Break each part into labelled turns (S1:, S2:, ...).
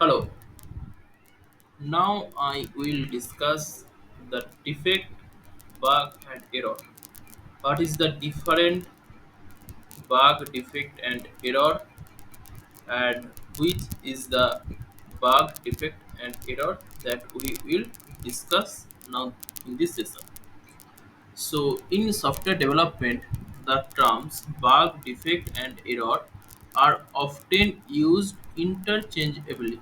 S1: Hello. Now I will discuss the defect, bug, and error. What is the different bug, defect, and error, and which is the bug, defect, and error that we will discuss now in this session. So, in software development, the terms bug, defect, and error are often used interchangeably,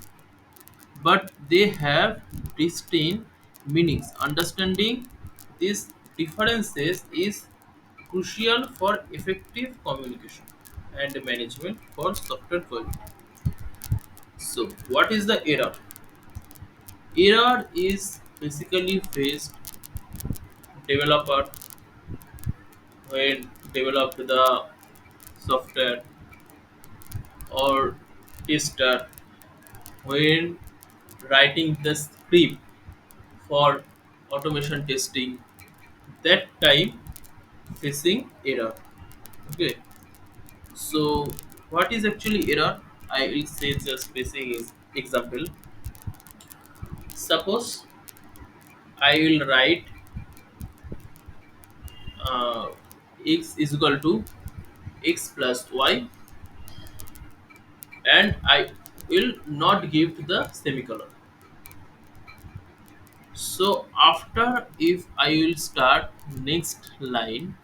S1: but they have distinct meanings. Understanding these differences is crucial for effective communication and management for software quality. So, what is the error? Error is basically faced developer when developed the software or tester when writing the script for automation testing, that time facing error. Okay, so what is actually error? I will say just basic example. Suppose I will write uh, x is equal to x plus y, and I will not give the semicolon. So after, if I will start next line,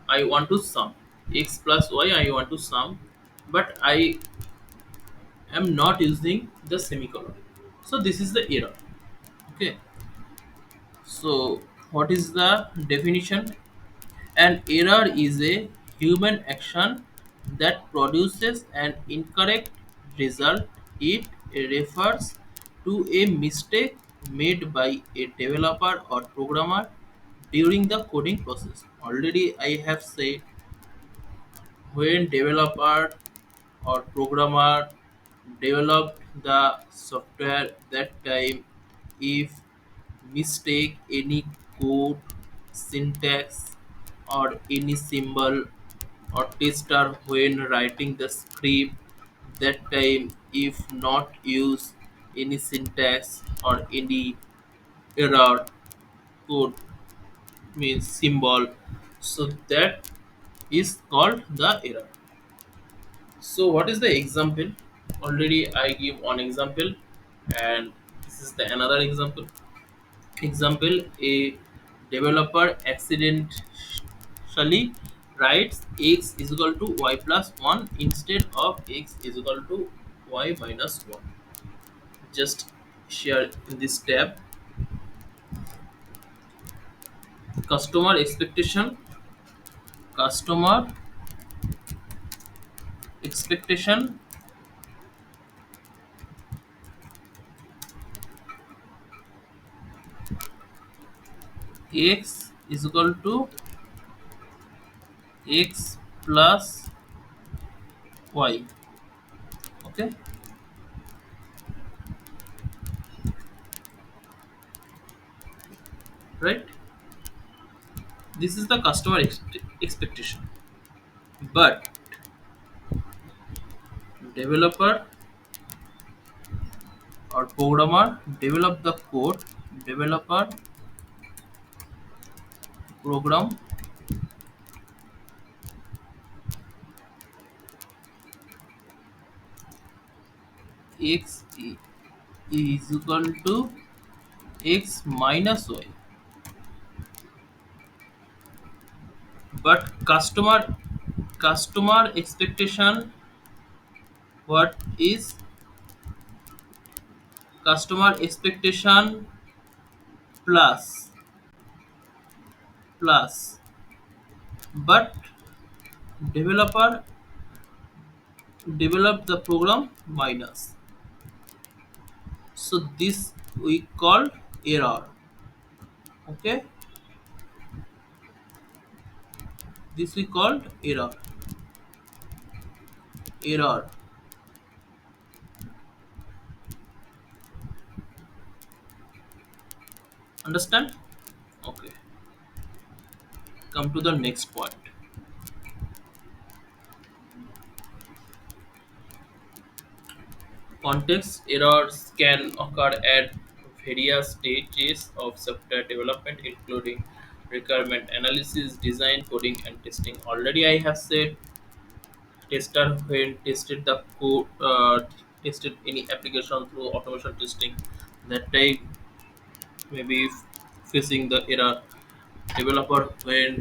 S1: I want to sum x plus y, I want to sum, but I am not using the semicolon. So this is the error. Okay. So what is the definition? An error is a human action that produces an incorrect result. It refers to a mistake made by a developer or programmer during the coding process. Already I have said, when developer or programmer developed the software, that time, if mistake any code, syntax, or any symbol, or tester when writing the script, that time, if not use any syntax or any error code, means symbol, so that is called the error. So what is the example? Already I give one example, and this is the another example. Example: a developer accidentally writes x is equal to y plus 1 instead of x is equal to y minus 1. Just share in this tab. Customer expectation. Customer expectation x is equal to x plus y. Okay, right? This is the customer expectation. But developer or programmer develop the code, developer program x is equal to x minus y. But customer expectation, what is customer expectation plus plus, but developer develop the program minus. So this we call error. Okay, this we called error. Error. Understand? Okay. Come to the next point. Context errors can occur at various stages of software development, including requirement analysis, design, coding, and testing. Already, I have said tester when tested the code, tested any application through automation testing. That time maybe facing the error. Developer when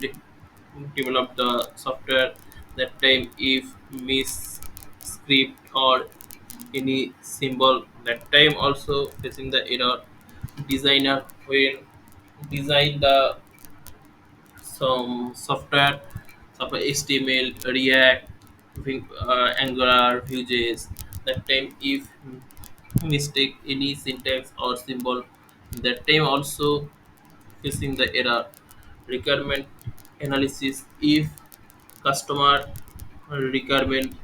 S1: develop the software, that time if miss script or any symbol, that time also facing the error. Designer when design the some software HTML, React, Angular, Vue.js, that time if mistake any syntax or symbol, that time also facing the error. Requirement analysis, if customer requirement,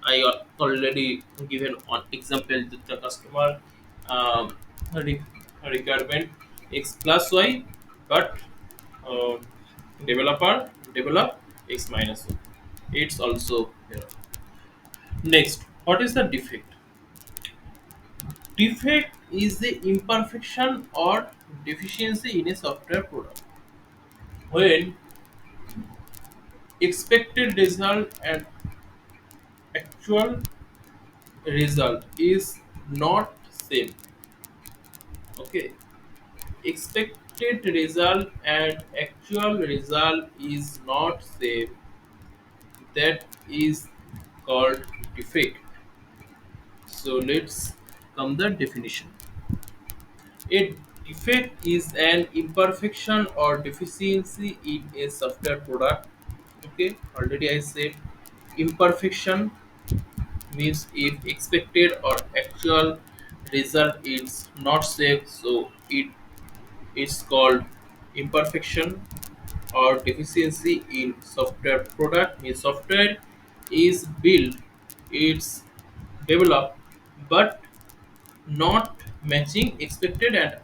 S1: I already given one example that the customer um, re- requirement x plus y, but uh, developer develop x minus y. It's also error. Next, what is the defect? Defect is the imperfection or deficiency in a software product when expected result and actual result is not same. Okay, expected result and actual result is not same, that is called defect. So let's come the definition. A defect is an imperfection or deficiency in a software product. Okay, already I said imperfection means if expected or actual result is not safe, so it's called imperfection or deficiency in software product. Means software is built, it's developed, but not matching expected and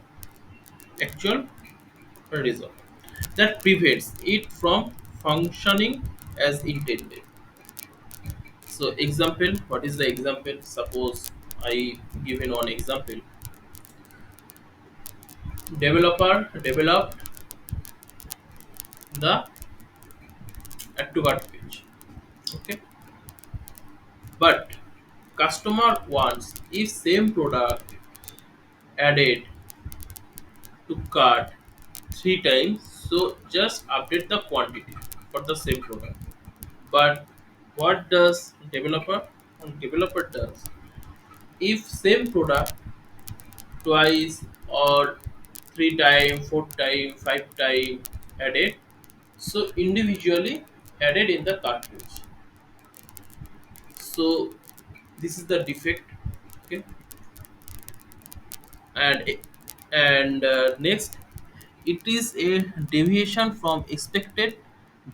S1: actual result, that prevents it from functioning as intended. So example, what is the example? Suppose I given one example. Developer developed the add to cart page. Okay, but customer wants if same product added to cart three times, so just update the quantity for the same product. But what does developer does, if same product twice or three time, four time, five time added, so individually added in the cartridge. So this is the defect. Okay, and next, it is a deviation from expected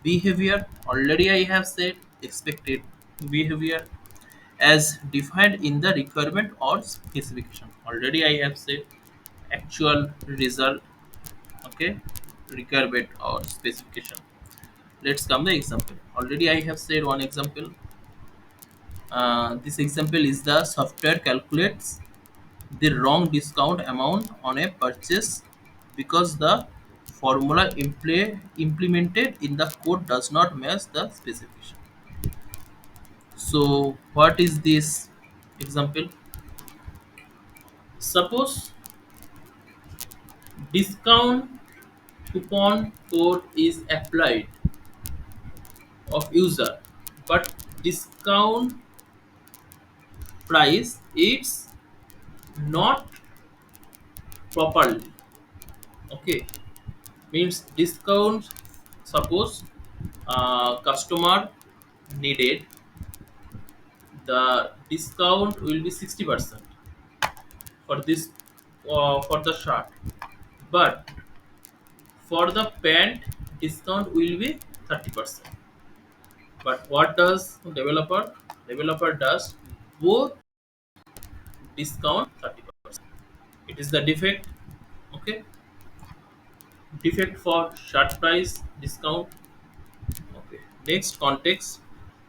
S1: behavior. Already I have said expected behavior as defined in the requirement or specification. Already I have said actual result. Okay, requirement or specification. Let's come the example. Already I have said one example. This example is the software calculates the wrong discount amount on a purchase because the formula implemented in the code does not match the specification. So what is this example? Suppose discount coupon code is applied of user, but discount price is not properly. Okay, means discount. Suppose customer needed the discount will be 60% for this for the shirt, but for the pant discount will be 30%. But what does developer does both discount 30%. It is the defect. Okay, defect for shirt price discount. Okay, next, context.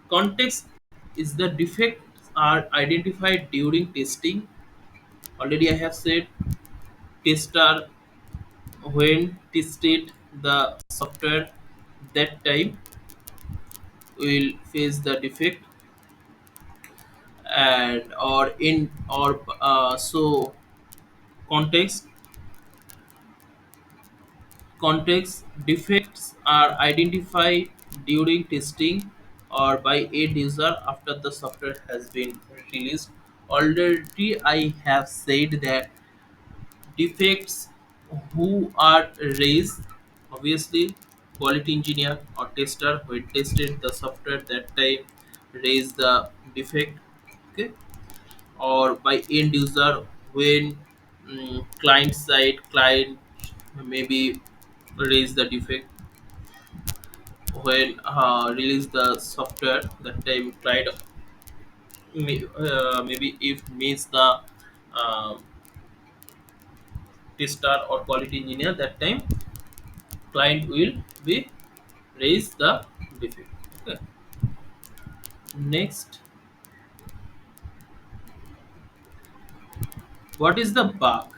S1: Context is the defect are identified during testing. Already I have said tester when tested the software that time will face the defect and or in or so context context defects are identified during testing or by end user after the software has been released. Already I have said that defects who are raised, obviously quality engineer or tester who tested the software that time raise the defect, okay, or by end user when client side client maybe raise the defect when release the software that time client maybe if meets the uh, tester or quality engineer that time client will be raise the defect. Okay. Next, what is the bug?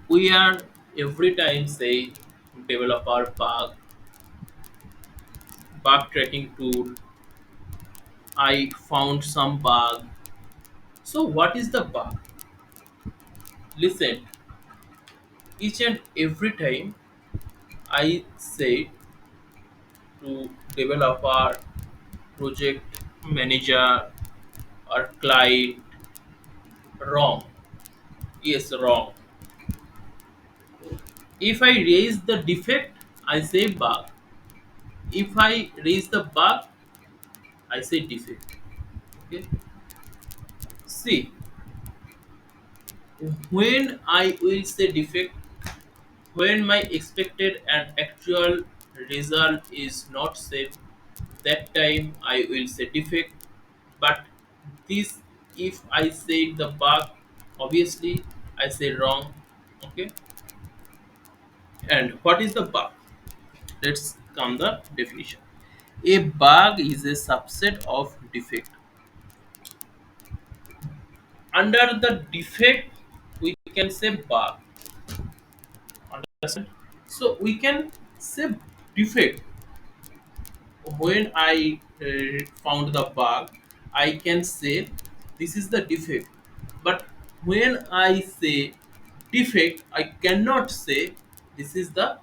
S1: We are every time say developer bug tracking tool. I found some bug. So what is the bug? Listen, each and every time I say to developer, project manager or client, wrong. Yes, wrong. If I raise the defect, I say bug. If I raise the bug, I say defect. Okay. See, when I will say defect, when my expected and actual result is not same, that time I will say defect. But this, if I say the bug, obviously I say wrong. Okay. And what is the bug? Let's come the definition. A bug is a subset of defect. Under the defect, we can say bug. Understand? So we can say defect. When I found the bug, I can say this is the defect. But when I say defect, I cannot say this is the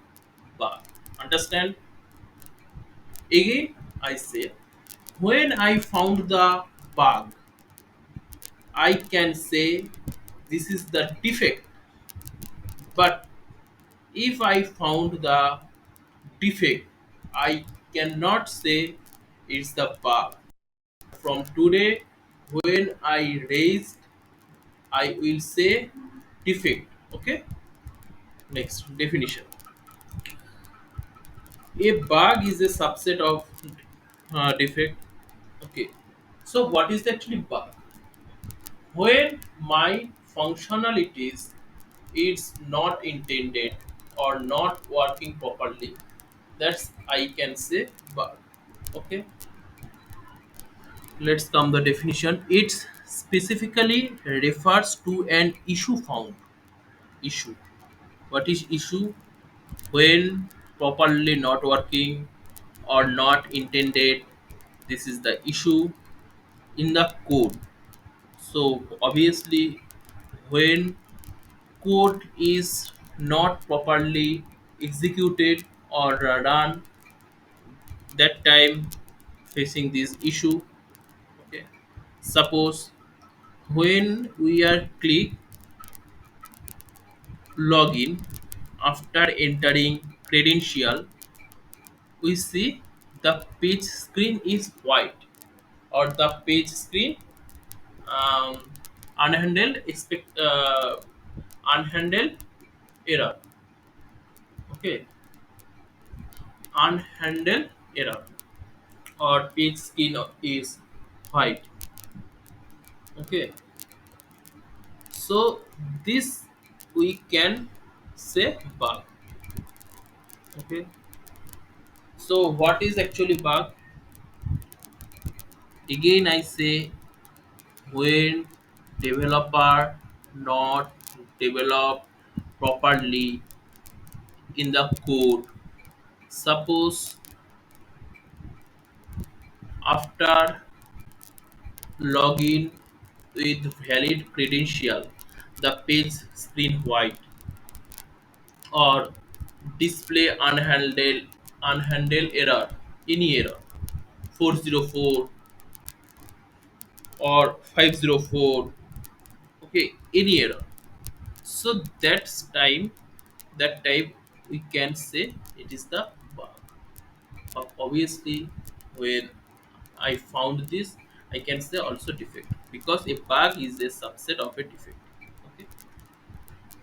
S1: bug. Understand? Again, I say when I found the bug, I can say this is the defect. But if I found the defect, I cannot say it's the bug. From today, when I raised, I will say defect. Okay. Next definition. A bug is a subset of defect. Okay. So what is actually bug? When my functionalities is not intended or not working properly, that's I can say bug. Okay. Let's come the definition. It specifically refers to an issue found. Issue. What is issue? When properly not working or not intended. This is the issue in the code. So obviously, when code is not properly executed or run, that time facing this issue. Okay. Suppose when we are click login after entering credential, we see the page screen is white or the page screen um, unhandled unhandled error. Okay, unhandled error or page screen is white. Okay, so this we can say bug. Okay, so what is actually bug? Again I say when developer not develop properly in the code. Suppose after login with valid credential, the page screen white or display unhandled error, any error 404 or 504, okay, any error. So that time we can say it is the bug. But obviously when I found this, I can say also defect because a bug is a subset of a defect. Okay.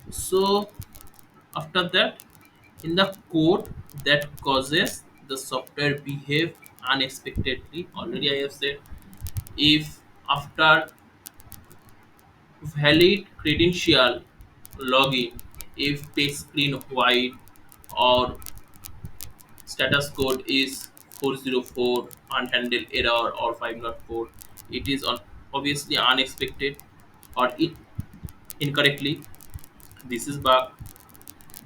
S1: So after that, in the code that causes the software behave unexpectedly, already I have said if after valid credential login, if page screen white or status code is 404 unhandled error or 504, it is obviously unexpected or it incorrectly. This is bug.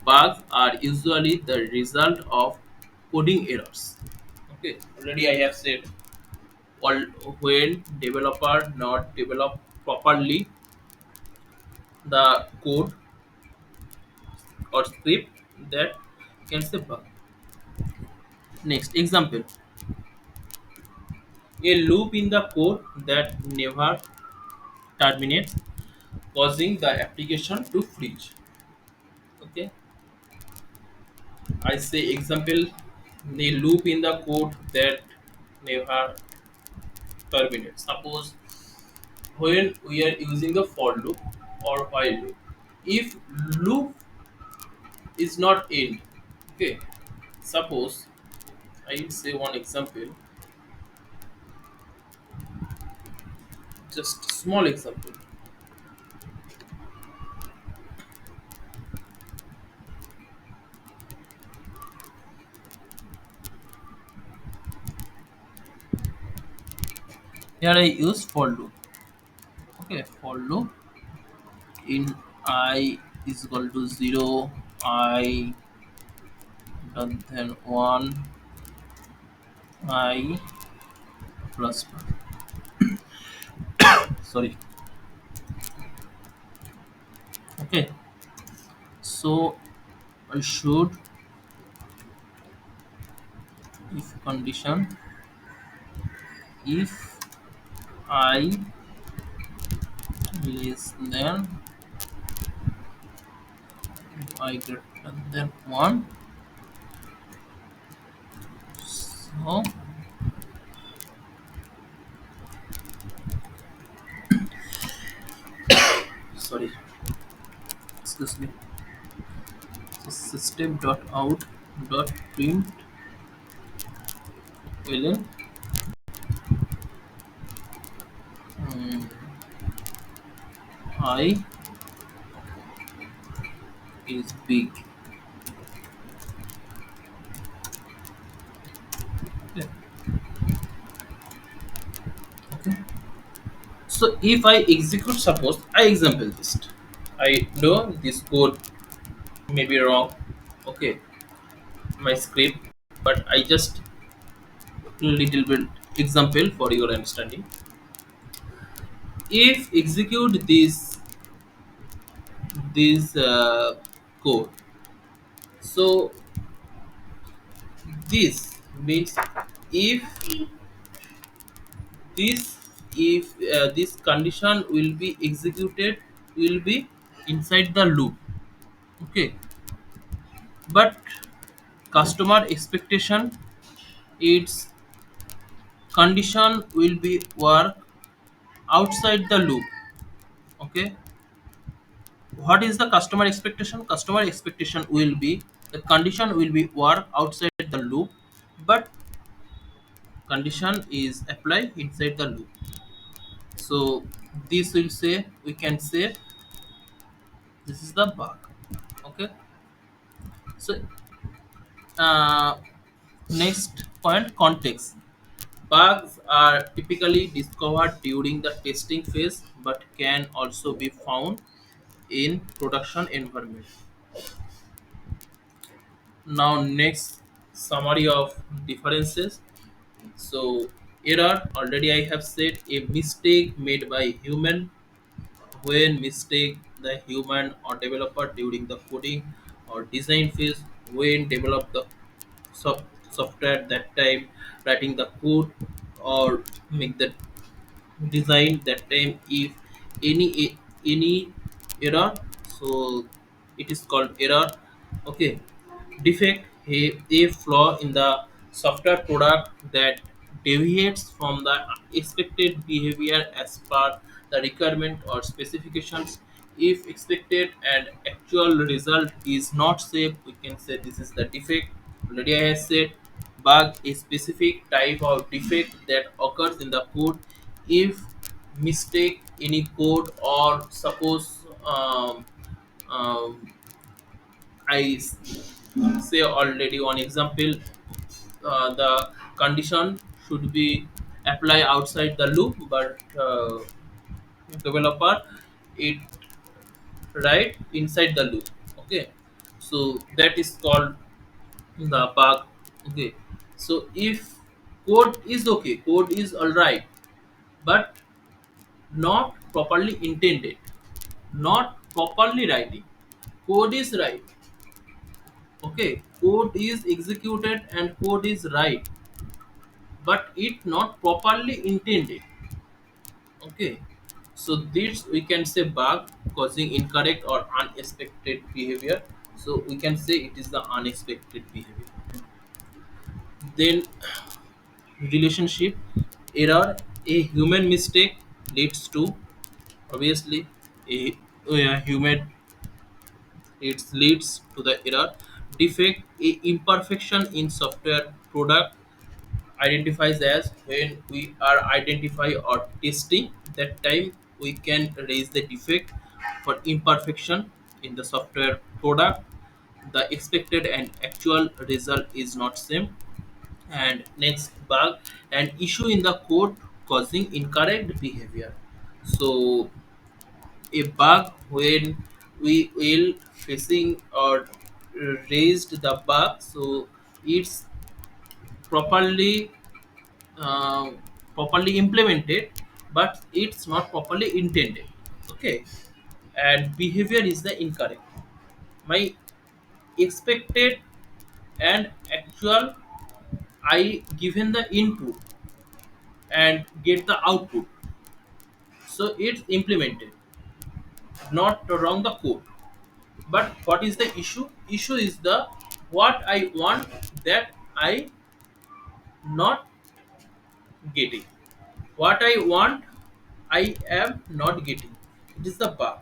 S1: Bugs are usually the result of coding errors. Okay, already I have said when developer not develop properly the code or script, that can say bug. Next example, a loop in the code that never terminates, causing the application to freeze. Okay, I say example, the loop in the code that never terminates. Suppose when we are using the for loop or while loop, if loop is not end, okay, suppose I will say one example, just small example. Here I use for loop. Okay, for loop in I is equal to 0, I and then 1, I plus plus. Sorry. Okay, so I should, if condition, if I less than I greater than 1, so sorry, excuse me. So system dot out dot print ln um, I is big. Okay. Okay. So if I execute, suppose I example this. I know this code may be wrong. Okay, my script, but I just little bit example for your understanding. If execute this code, so this means if this if this condition will be executed, will be inside the loop. Okay, but customer expectation, its condition will be work outside the loop. Okay, what is the customer expectation? Customer expectation will be the condition will be work outside the loop, but condition is applied inside the loop. So this will say, we can say this is the bug. Okay, so uh, next point, context. Bugs are typically discovered during the testing phase but can also be found in production environment. Now next, summary of differences. So error, already I have said, a mistake made by human. When mistake the human or developer during the coding or design phase, when develop the software that time, writing the code or make the design that time, if any error, so it is called error. Okay. Defect, a flaw in the software product that deviates from the expected behavior as per the requirement or specifications. If expected and actual result is not same, we can say this is the defect. Already I have said bug, a specific type of defect that occurs in the code. If mistake any code, or suppose um, say already one example, the condition should be apply outside the loop, but developer it right inside the loop. Okay, so that is called the bug. Okay, so if code is okay, code is all right, but not properly intended, not properly writing, code is right. Okay, code is executed and code is right, but it not properly intended. Okay, so this we can say bug causing incorrect or unexpected behavior. So we can say it is the unexpected behavior. Then relationship error, a human mistake leads to, obviously, a human, it leads to the error. Defect, a imperfection in software product, identifies as when we are identify or testing that time, we can raise the defect for imperfection in the software product. The expected and actual result is not same. And next, bug, an issue in the code causing incorrect behavior. So a bug when we will facing or raised the bug, so it's properly uh, properly implemented, but it's not properly intended. Okay, and behavior is the incorrect. My expected and actual, I given the input and get the output, so it's implemented, not wrong the code. But what is the issue? Issue is the what I want that I not getting. What I want, I am not getting. It is the bug.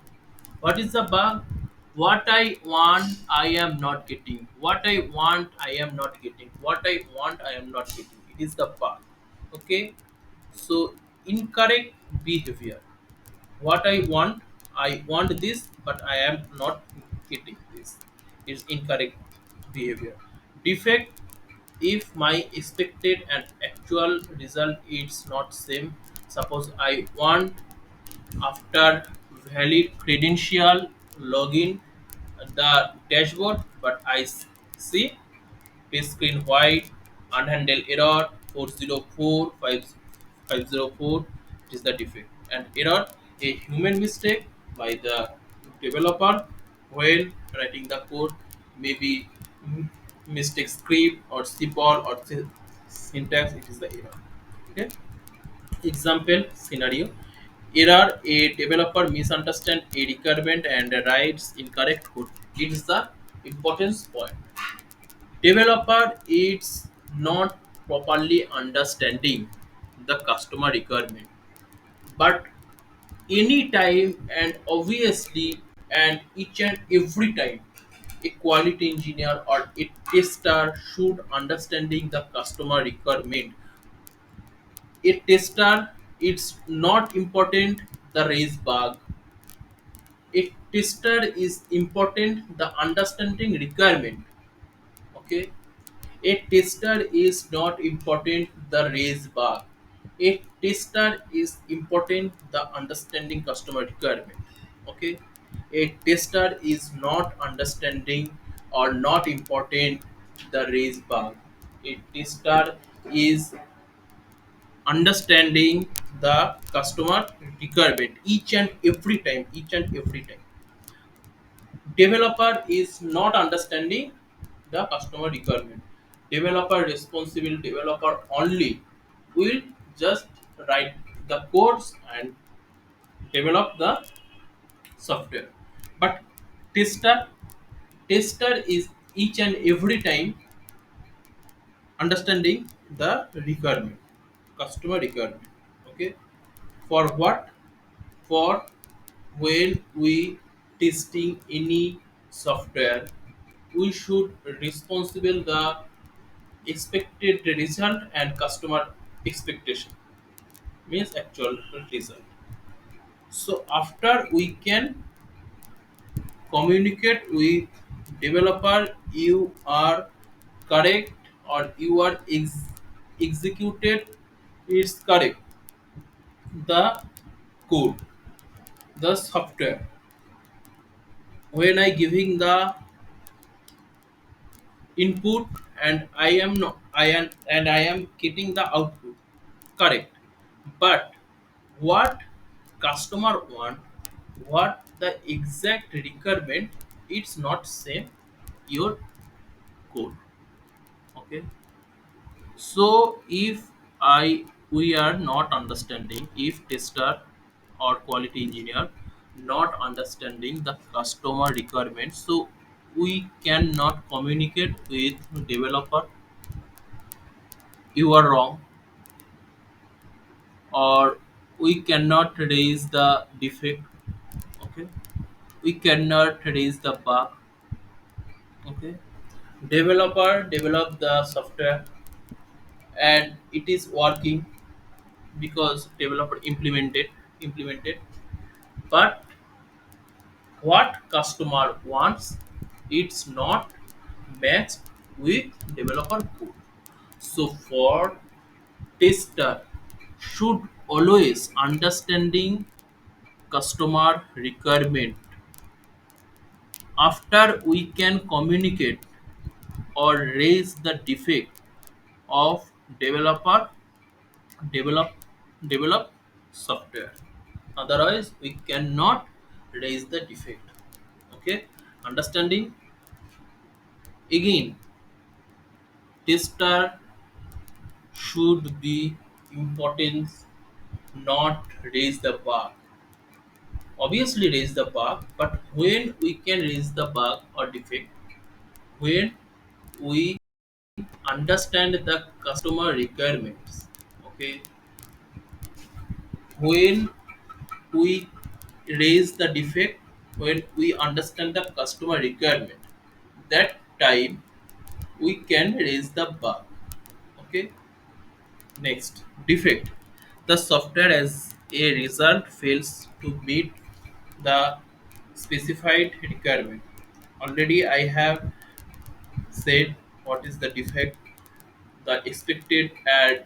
S1: What is the bug? What I want, I am not getting. What I want, I am not getting. What I want, I am not getting. It is the bug. Okay. So incorrect behavior. What I want this, but I am not getting this. Is incorrect behavior. Defect, if my expected and actual result is not same. Suppose I want after valid credential login the dashboard, but see page screen white, unhandled error 404504, it is the defect. And error, a human mistake by the developer when writing the code, maybe mistake script or symbol or syntax, it is the error. Okay. Example scenario: error, a developer misunderstands a requirement and writes incorrect code. It is the importance point. Developer is not properly understanding the customer requirement, but anytime and obviously and each and every time, a quality engineer or a tester should understanding the customer requirement. A tester, it's not important the raise bug. A tester is important the understanding requirement. Okay, A tester is not important the raise bug. A tester is important the understanding customer requirement. Okay, a tester is not understanding or not important the raise bug. A tester is understanding the customer requirement each and every time. Developer is not understanding the customer requirement. Developer responsible developer only will just write the codes and develop the software. But tester tester is each and every time understanding the requirement, customer requirement. Okay, for what? For when we testing any software, we should responsible the expected result and customer expectation, means actual result. So after we can communicate with developer, you are correct or you are executed, it's correct the code, the software. When I giving the input and I am getting the output, correct. But what customer want, what the exact requirement, it's not same your code. Okay, so if I we are not understanding, if tester or quality engineer not understanding the customer requirement, so we cannot communicate with developer, you are wrong, or we cannot raise the defect. Okay, we cannot raise the bug. Okay, developer develop the software and it is working because developer implemented, but what customer wants, it's not matched with developer code. So for tester should always understanding customer requirement. After we can communicate or raise the defect of developer develop develop software. Otherwise we cannot raise the defect. Okay, understanding. Again, tester should be importance, not raise the bug. Obviously raise the bug, but when we can raise the bug or defect, when we understand the customer requirements. Okay, when we raise the defect, when we understand the customer requirement, that time we can raise the bug. Okay, next, defect. The software as a result fails to meet the specified requirement. Already I have said what is the defect. The expected and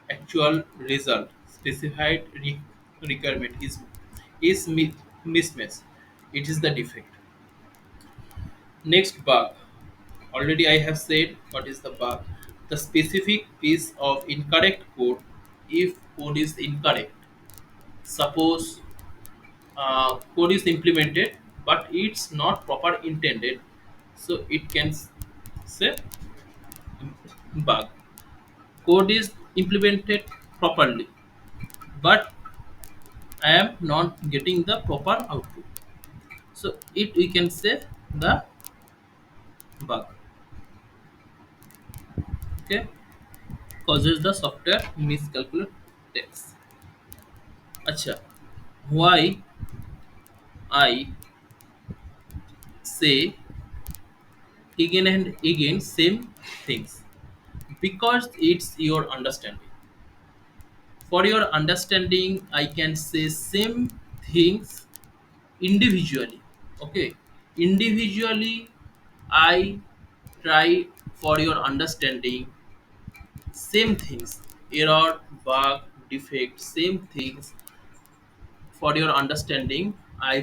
S1: actual result specified requirement is mismatch. It is the defect. Next, bug. Already I have said what is the bug. The specific piece of incorrect code. If code is incorrect, suppose code is implemented but it's not proper intended, so it can say bug. Code is implemented properly, but I am not getting the proper output, so it we can say the bug. Okay, causes the software miscalculate text. Acha, why I say again and again same things? Because it's your understanding. For your understanding I can say same things individually. Okay, individually I try for your understanding. Same things, error, bug, defect, same things for your understanding. I